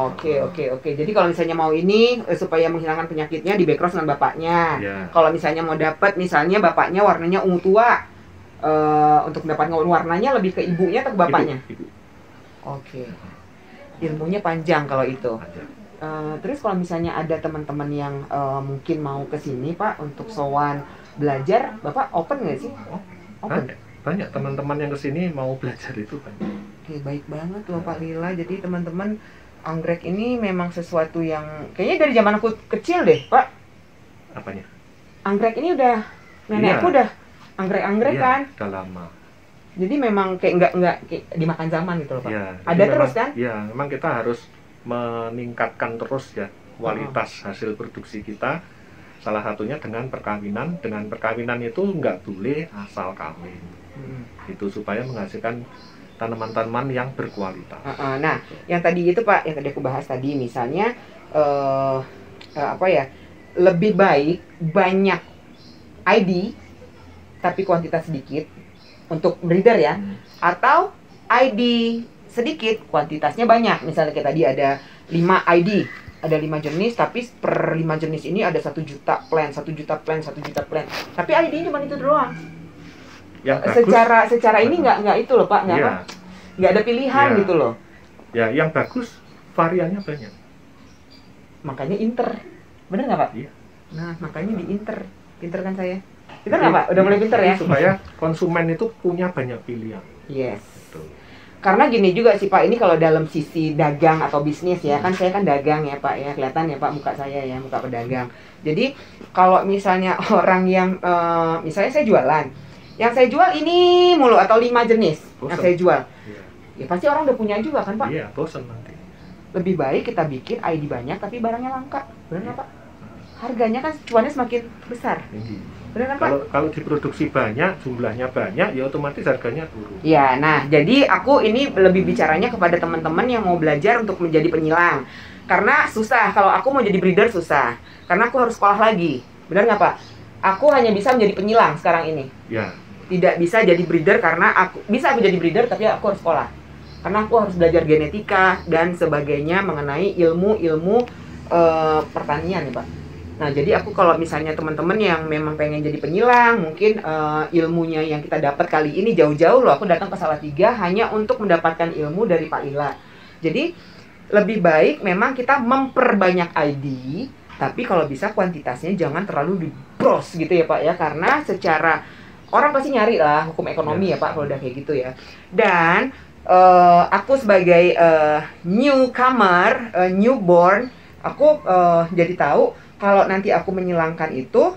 oke. Jadi kalau misalnya mau ini supaya menghilangkan penyakitnya di backcross dengan bapaknya. Kalau misalnya mau dapat misalnya bapaknya warnanya ungu tua. Untuk mendapatkan warnanya lebih ke ibunya atau ke bapaknya? Ibu. Oke. Ilmunya panjang kalau itu. Terus kalau misalnya ada teman-teman yang mungkin mau ke sini Pak untuk sowan belajar, Bapak open nggak sih? Open. Banyak teman-teman yang ke sini mau belajar itu banyak. Oke, baik banget loh Pak Lila. Jadi teman-teman anggrek ini memang sesuatu yang kayaknya dari zaman aku kecil deh, Pak. Apanya? Anggrek ini udah nenekku udah anggrek-anggrek kan? Udah lama. Jadi memang kayak nggak dimakan zaman gitu loh Pak. Ada memang, terus kan? Iya, memang kita harus meningkatkan terus ya kualitas hasil produksi kita. Salah satunya dengan perkawinan. Dengan perkawinan itu nggak boleh asal kawin. Itu supaya menghasilkan tanaman-tanaman yang berkualitas. Nah, yang tadi itu Pak, yang tadi aku bahas tadi, misalnya lebih baik banyak ID tapi kuantitas sedikit untuk breeder ya, atau ID sedikit kuantitasnya banyak. Misalnya kayak tadi ada 5 ID, ada 5 jenis, tapi per 5 jenis ini ada 1 juta plant, 1 juta plant, 1 juta plant. Tapi ID cuma itu doang. yang bagus, secara ini nggak itu loh Pak, nggak ada pilihan gitu loh. Ya, yang bagus variannya banyak. Makanya Inter, bener nggak Pak? Iya. Nah, makanya di Inter, pinter kan saya. Pinter nggak Pak? Udah mulai pinter ya? Supaya konsumen itu punya banyak pilihan. Yes. Gitu. Karena gini juga sih Pak, ini kalau dalam sisi dagang atau bisnis ya, kan saya kan dagang ya Pak ya, kelihatan ya Pak muka saya ya, muka pedagang. Jadi kalau misalnya orang yang, misalnya saya jualan, yang saya jual ini mulu atau 5 jenis yang saya jual, ya pasti orang udah punya juga kan Pak? Iya, bosan nanti. Lebih baik kita bikin ID banyak tapi barangnya langka, benar nggak Pak? Harganya kan cuannya semakin besar. Benar kan Pak? Kalau diproduksi banyak, jumlahnya banyak, ya otomatis harganya turun. Ya, nah jadi aku ini lebih bicaranya kepada teman-teman yang mau belajar untuk menjadi penyilang. Karena susah, kalau aku mau jadi breeder susah. Karena aku harus sekolah lagi. Benar nggak Pak? Aku hanya bisa menjadi penyilang sekarang ini. Ya. Tidak bisa jadi breeder karena aku jadi breeder tapi aku harus sekolah. Karena aku harus belajar genetika dan sebagainya mengenai ilmu-ilmu pertanian ya Pak. Nah, jadi aku kalau misalnya teman-teman yang memang pengen jadi penyilang, mungkin ilmunya yang kita dapat kali ini jauh-jauh loh, aku datang ke Salatiga hanya untuk mendapatkan ilmu dari Pak Ila. Jadi, lebih baik memang kita memperbanyak ID, tapi kalau bisa kuantitasnya jangan terlalu dibros gitu ya Pak ya, karena secara orang pasti nyari lah hukum ekonomi ya Pak kalau udah kayak gitu ya. Dan aku sebagai newcomer, newborn, aku jadi tahu kalau nanti aku menyilangkan itu,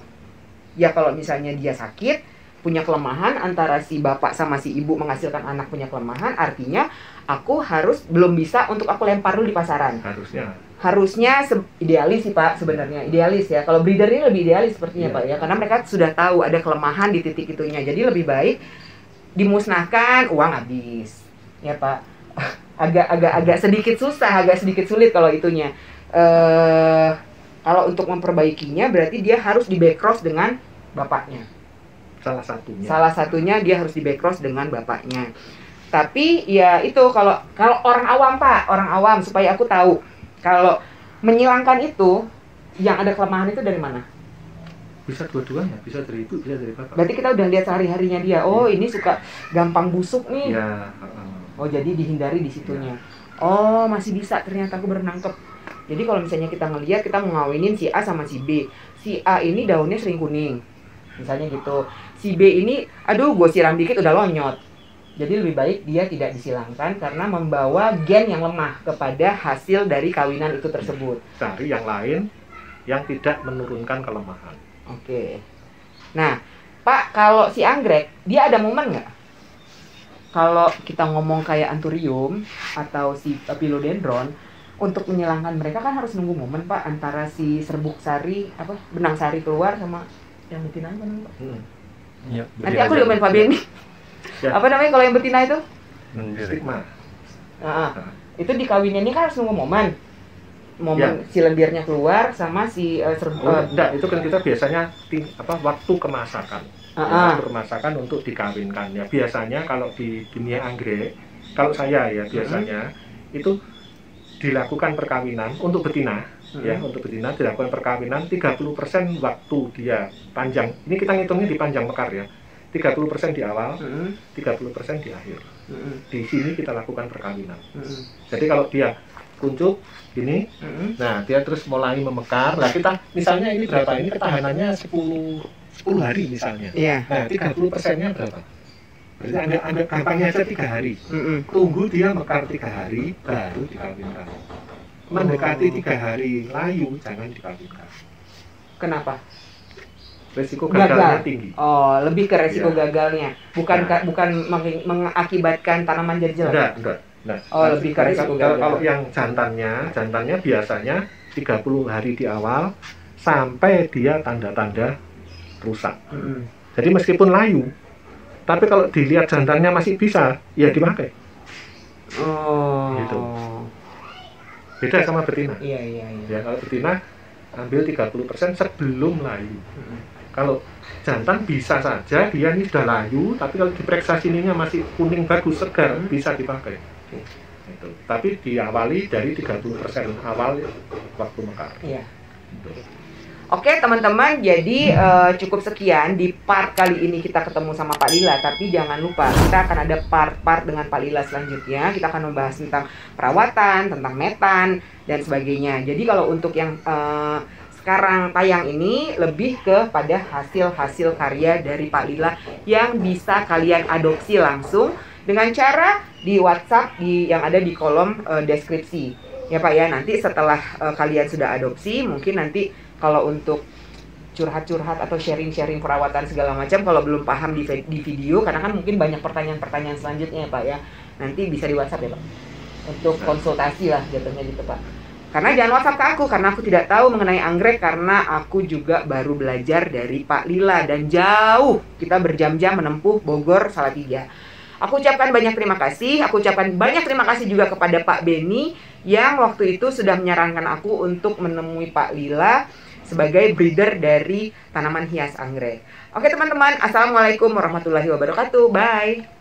ya kalau misalnya dia sakit, punya kelemahan antara si bapak sama si ibu menghasilkan anak punya kelemahan, artinya aku harus belum bisa untuk aku lempar dulu di pasaran. Harusnya idealis sih Pak sebenarnya, idealis ya. Kalau breeder ini lebih idealis sepertinya Pak ya, karena mereka sudah tahu ada kelemahan di titik itunya. Jadi lebih baik dimusnahkan, uang habis, ya Pak. Agak sedikit susah, agak sedikit sulit kalau itunya. Kalau untuk memperbaikinya berarti dia harus di backcross dengan bapaknya. Salah satunya dia harus di backcross dengan bapaknya. Tapi ya itu kalau orang awam Pak, orang awam supaya aku tahu kalau menyilangkan itu yang ada kelemahan itu dari mana? Bisa dua-duanya, bisa dari ibu, bisa dari bapak. Berarti kita udah lihat sehari-harinya dia. Oh, ini suka gampang busuk nih. Ya. Oh, jadi dihindari di situnya. Oh, masih bisa ternyata aku baru nangkep. Jadi kalau misalnya kita ngelihat kita mau ngawinin si A sama si B. Si A ini daunnya sering kuning. Misalnya gitu. Si B ini, aduh gue siram dikit udah lonyot. Jadi lebih baik dia tidak disilangkan karena membawa gen yang lemah kepada hasil dari kawinan itu tersebut. Cari yang lain yang tidak menurunkan kelemahan. Oke. Nah, Pak, kalau si anggrek, dia ada momen nggak? Kalau kita ngomong kayak anthurium atau si philodendron, untuk menyilangkan mereka kan harus nunggu momen Pak antara si serbuk sari benang sari keluar sama yang betina apa namanya Pak? Ya, Nanti aku diomelin Pak Benny. Ya. Apa namanya kalau yang betina itu? Stigma. Itu dikawinin ini kan harus nunggu momen si lendirnya keluar sama si serbuk. Enggak, itu kan kita biasanya waktu kemasakan. Waktu kemasakan untuk dikawinkan ya. Biasanya kalau di dunia anggrek, kalau saya ya biasanya itu dilakukan perkawinan untuk betina ya, untuk betina dilakukan perkawinan 30% waktu dia panjang. Ini kita ngitungnya di panjang mekar ya. 30% di awal, 30% di akhir. Di sini kita lakukan perkawinan. Jadi kalau dia kuncup gini, nah dia terus mulai memekar. Nah kita misalnya ini berapa? Ini ketahanannya 10 hari misalnya. Nah 30%-nya berapa? Berarti anggap gampangnya aja 3 hari. Tunggu dia mekar 3 hari, baru dikawinkan. Mendekati 3 hari layu, jangan dikawinkan. Kenapa? Resiko gagalnya tinggi. Oh, lebih ke resiko gagalnya. Bukan mengakibatkan tanaman jadi jelek. Enggak. Nah, lebih ke resiko gagal. Kalau yang jantannya biasanya 30 hari di awal sampai dia tanda-tanda rusak. Jadi meskipun layu, tapi kalau dilihat jantannya masih bisa, ya dipakai. Gitu. Beda sama betina. Iya. Ya, kalau betina ambil 30% sebelum layu. Kalau jantan bisa saja dia ini sudah layu, tapi kalau diperiksa sininya masih kuning bagus segar, bisa dipakai. Gitu. Tapi diawali dari 30% awal waktu mekar. Iya. Gitu. Oke teman-teman, jadi cukup sekian di part kali ini kita ketemu sama Pak Lila. Tapi jangan lupa kita akan ada part-part dengan Pak Lila selanjutnya. Kita akan membahas tentang perawatan, tentang metan dan sebagainya. Jadi kalau untuk yang sekarang tayang ini lebih kepada hasil-hasil karya dari Pak Lila yang bisa kalian adopsi langsung dengan cara di WhatsApp yang ada di kolom deskripsi. Ya Pak ya, nanti setelah kalian sudah adopsi, mungkin nanti kalau untuk curhat-curhat atau sharing-sharing perawatan segala macam, kalau belum paham di video, karena kan mungkin banyak pertanyaan-pertanyaan selanjutnya ya Pak ya, nanti bisa di WhatsApp ya Pak, untuk konsultasi lah jatuhnya gitu Pak. Karena jangan WhatsApp ke aku, karena aku tidak tahu mengenai anggrek, karena aku juga baru belajar dari Pak Lila, dan jauh, kita berjam-jam menempuh Bogor Salatiga. Aku ucapkan banyak terima kasih, aku ucapkan banyak terima kasih juga kepada Pak Beni, yang waktu itu sudah menyarankan aku untuk menemui Pak Lila, sebagai breeder dari tanaman hias anggrek. Oke teman-teman, assalamualaikum warahmatullahi wabarakatuh. Bye.